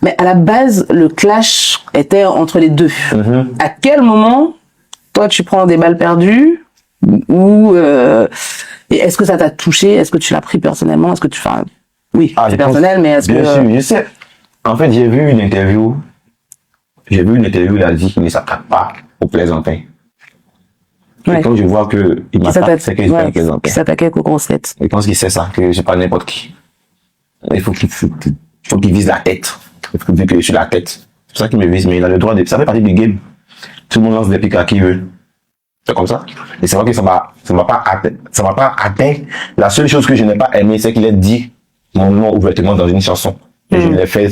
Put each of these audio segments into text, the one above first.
Mais à la base, le clash était entre les deux. À quel moment, toi, tu prends des balles perdues ou et est-ce que ça t'a touché? Est-ce que tu l'as pris personnellement? Est-ce que tu fais oui, c'est personnel, mais est-ce que... Bien sûr, je sais. En fait, j'ai vu une interview, il a dit qu'il ne s'attaque pas aux plaisantins. Et quand je vois qu'il m'attaque, c'est qu'il fait un plaisantin. Qu'il s'attaquait qu'aux grosses têtes. Je pense qu'il sait ça, que c'est pas n'importe qui. Il faut qu'il vise la tête. Il faut qu'il sur la tête. C'est pour ça qu'il me vise, mais il a le droit de... Ça fait partie du game. Tout le monde lance des pics à qui veut. C'est comme ça. Et c'est vrai que ça m'a pas atteint. La seule chose que je n'ai pas aimé, c'est qu'il ait dit mon nom ouvertement dans une chanson. Et j'ai vite fait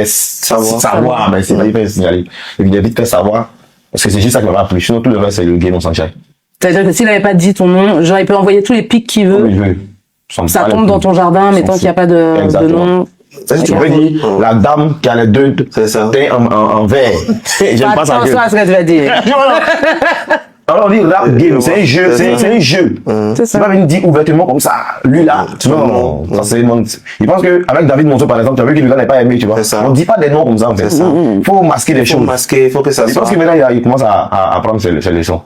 savoir, mais c'est pas vite fait signaler. Il a vite fait savoir, parce que c'est juste ça qui m'a pas plu. Sinon, tout le reste, c'est le game, on s'en tire. C'est-à-dire que s'il n'avait pas dit ton nom, genre, il peut envoyer tous les pics qu'il veut. Ça tombe dans ton jardin, mais tant qu'il n'y a pas de nom. Tu peux dire, la dame qui a les deux teints en vert. J'aime pas ça. Attention à ce que tu vas dire. Alors on dit rap game, c'est un jeu, c'est un jeu. C'est pas venir dire ouvertement comme ça, lui là, non, ça c'est il pense que avec David Monceau par exemple, tu as vu qu'il n'avait pas aimé, tu vois. On dit pas des noms comme ça, en fait. Faut masquer les choses. Faut que ça soit. Je pense que maintenant il commence à prendre ses leçons.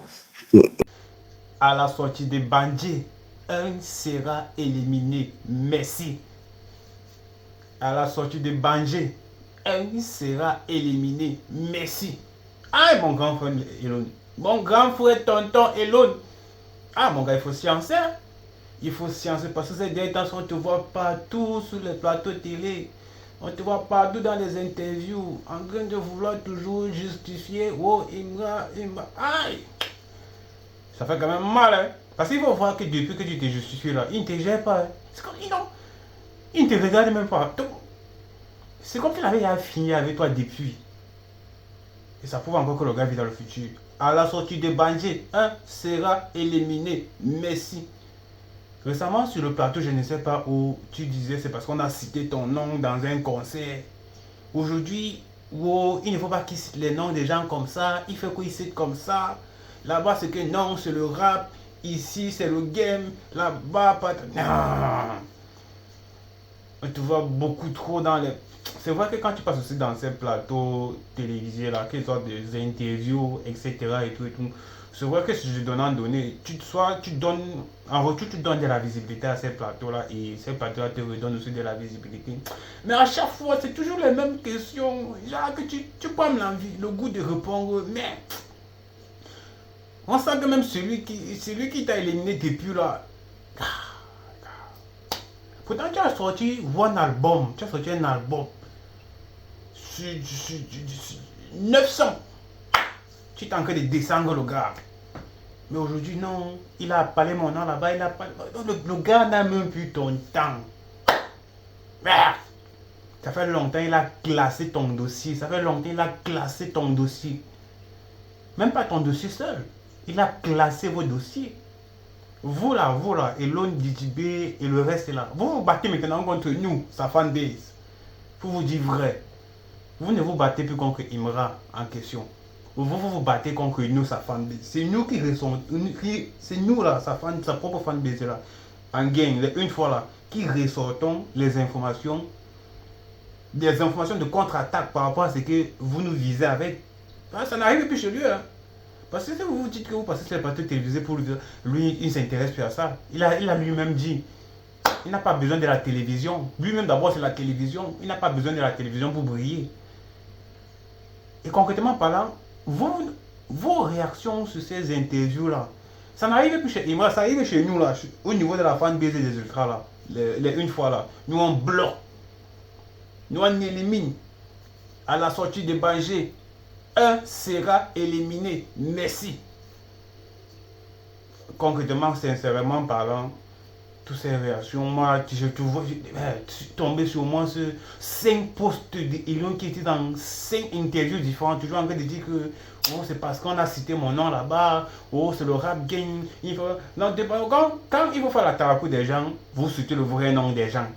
À la sortie de Bandit, un sera éliminé. Merci. À la sortie de Bandit, un sera éliminé. Merci. Ah, mon grand frère Elon. Mon grand frère tonton Elon. Ah, mon gars, il faut sciencer. Il faut sciencer parce que ces derniers temps, on te voit partout sur les plateaux télé. On te voit partout dans les interviews. En train de vouloir toujours justifier. Oh, Imra. Aïe. Ça fait quand même mal, hein. Parce qu'il faut voir que depuis que tu t'es justifié là, il ne te gère pas. Hein. C'est comme il ne te regarde même pas. C'est comme s'il avait fini avec toi depuis. Et ça prouve encore que le gars vit dans le futur. À la sortie de Bandit, un sera éliminé. Merci. Récemment sur le plateau, je ne sais pas où tu disais, c'est parce qu'on a cité ton nom dans un concert. Aujourd'hui, oh, il ne faut pas qu'il cite les noms des gens comme ça. Il faut qu'il cite comme ça. Là-bas, c'est que non, c'est le rap. Ici, c'est le game. Là-bas, pas... Non. On te voit beaucoup trop dans les... C'est vrai que quand tu passes aussi dans ces plateaux télévisés, là, qu'ils soient des interviews, etc. et tout, c'est vrai que si je donne en donner, en retour, tu donnes de la visibilité à ces plateaux-là et ces plateaux-là te redonnent aussi de la visibilité. Mais à chaque fois, c'est toujours les mêmes questions. Genre que tu prends l'envie, le goût de répondre, mais... On sent que même celui qui t'a éliminé depuis là. Pourtant, tu as sorti un album. Tu as sorti un album. 900. Tu es en train de descendre le gars. Mais aujourd'hui, non. Il a appelé mon nom là-bas. Le gars n'a même plus ton temps. Ça fait longtemps il a classé ton dossier. Ça fait longtemps il a classé ton dossier. Même pas ton dossier seul. Il a classé vos dossiers. Vous là, Elon, Djibé et le reste est là. Vous vous battez maintenant contre nous, sa fanbase. Pour vous dire vrai. Vous ne vous battez plus contre Imra en question. Vous vous battez contre nous, sa fanbase. C'est nous qui ressentons. C'est nous là, sa propre fanbase là. En gang, une fois là, qui ressortons les informations. Des informations de contre-attaque par rapport à ce que vous nous visez avec. Ça n'arrive plus chez lui hein. Parce que si vous vous dites que vous passez sur les plateaux télévisés pour lui, il ne s'intéresse plus à ça. Il a lui-même dit, il n'a pas besoin de la télévision. Lui-même d'abord c'est la télévision. Il n'a pas besoin de la télévision pour briller. Et concrètement parlant, vos réactions sur ces interviews-là, ça n'arrive plus chez Imra, ça arrive chez nous là, au niveau de la fanbase des ultras là. Les une fois là, nous on bloque. Nous on élimine. À la sortie de Bangé. Un sera éliminé. Merci. Concrètement, sincèrement parlant, toutes ces réactions, moi, je suis tombé sur moi sur 5 posts d'Elon qui étaient dans 5 interviews différentes, toujours en train de dire que oh, c'est parce qu'on a cité mon nom là-bas, oh, c'est le rap game. Non, quand il faut faire la thérapie des gens, vous citez le vrai nom des gens.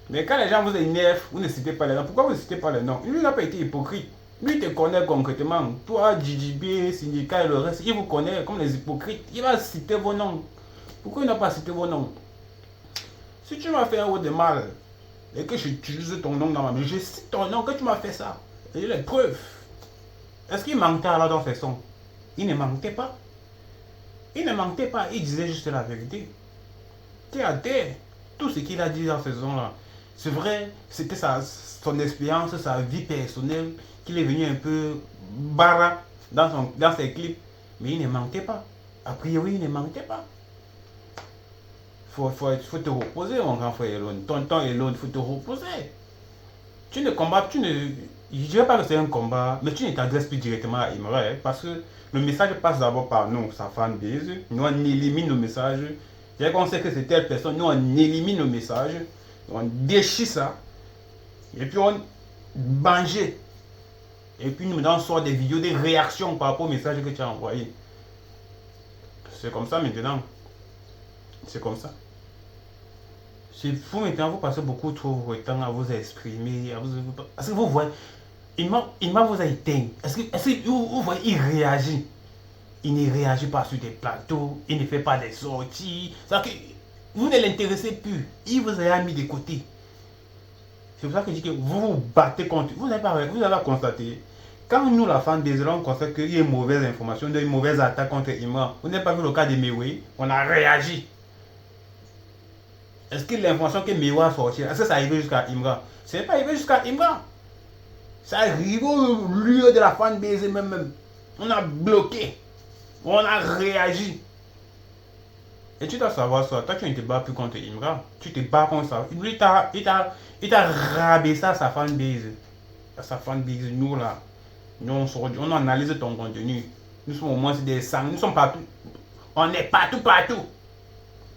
Mais quand les gens vous énervent, vous ne citez pas les noms. Pourquoi vous ne citez pas les noms? Lui n'a pas été hypocrite. Lui te connaît concrètement. Toi, JJB, Syndicat et le reste, il vous connaît comme les hypocrites. Il va citer vos noms. Pourquoi il n'a pas cité vos noms? Si tu m'as fait un mot de mal, et que j'utilise ton nom dans ma vie, je cite ton nom, que tu m'as fait ça. Et j'ai les preuves. Est-ce qu'il mentait alors dans ses sons? Il ne mentait pas. Il ne mentait pas, il disait juste la vérité. Terre à terre. Tout ce qu'il a dit dans ces sons-là, c'est vrai, c'était son expérience, sa vie personnelle, qu'il est venu un peu bara dans ses clips. Mais il ne mentait pas. A priori, il ne mentait pas. Faut te reposer, mon grand frère Elon. Tonton Elon, il faut te reposer. Tu ne combats, je ne dirais pas que c'est un combat, mais tu ne t'adresses plus directement à Imra, hein, parce que le message passe d'abord par nous, sa fanbase. Nous, on élimine nos messages. Dès qu'on sait que c'est telle personne, nous, on élimine nos messages. On déchire ça. Et puis, on bange. Et puis, nous, on sort des vidéos, des réactions par rapport au message que tu as envoyé. C'est comme ça maintenant. C'est comme ça. C'est fou maintenant, vous passez beaucoup trop de temps à vous exprimer. Est-ce que vous voyez, il m'a vous a éteint. Est-ce que vous voyez, il réagit. Il ne réagit pas sur des plateaux, il ne fait pas des sorties. Que vous ne l'intéressez plus. Il vous a mis de côté. C'est pour ça que je dis que vous vous battez contre. Vous avez constaté. Quand nous, la fan des on constate qu'il y a une mauvaise information, une mauvaise attaque contre Imran. Vous n'avez pas vu le cas de Mewe? On a réagi. Est-ce que l'information que Mewa a sortie, est-ce que ça arrive jusqu'à Imran? Ce n'est pas arrivé jusqu'à Imran. Ça arrive au lieu de la fanbase même. On a bloqué. On a réagi. Et tu dois savoir ça. Toi, tu ne te bats plus contre Imran. Tu te bats contre ça. Lui, il t'a rabaissé à sa fanbase. À sa fanbase, nous là. Nous, on analyse ton contenu. Nous sommes au moins des sangs. Nous sommes partout. On est partout.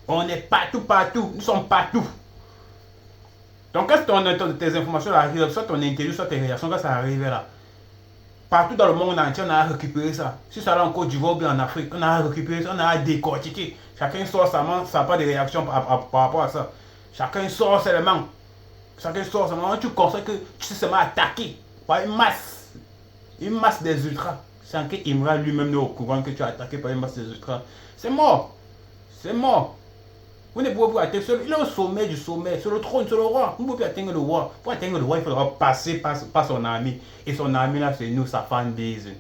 On est partout. Nous sommes partout. Donc, quand tes informations arrivent, soit ton interview, soit tes réactions, quand ça arrive là, partout dans le monde entier, on a récupéré ça. Si ça là en Côte d'Ivoire ou bien en Afrique, on a récupéré ça, on a décortiqué. Chacun sort ça n'a pas de réaction par rapport à ça. Chacun sort seulement. Tu constates que tu sais seulement attaqué par une masse des ultras. Sans que Imran lui-même n'est au courant que tu as attaqué par une masse des ultras. C'est mort. Vous ne pouvez plus atteindre seul. Il est au sommet du sommet, sur le trône, sur le roi. Vous ne pouvez plus atteindre le roi. Pour atteindre le roi, il faudra passer par son ami. Et son ami là, c'est nous, sa fanbase.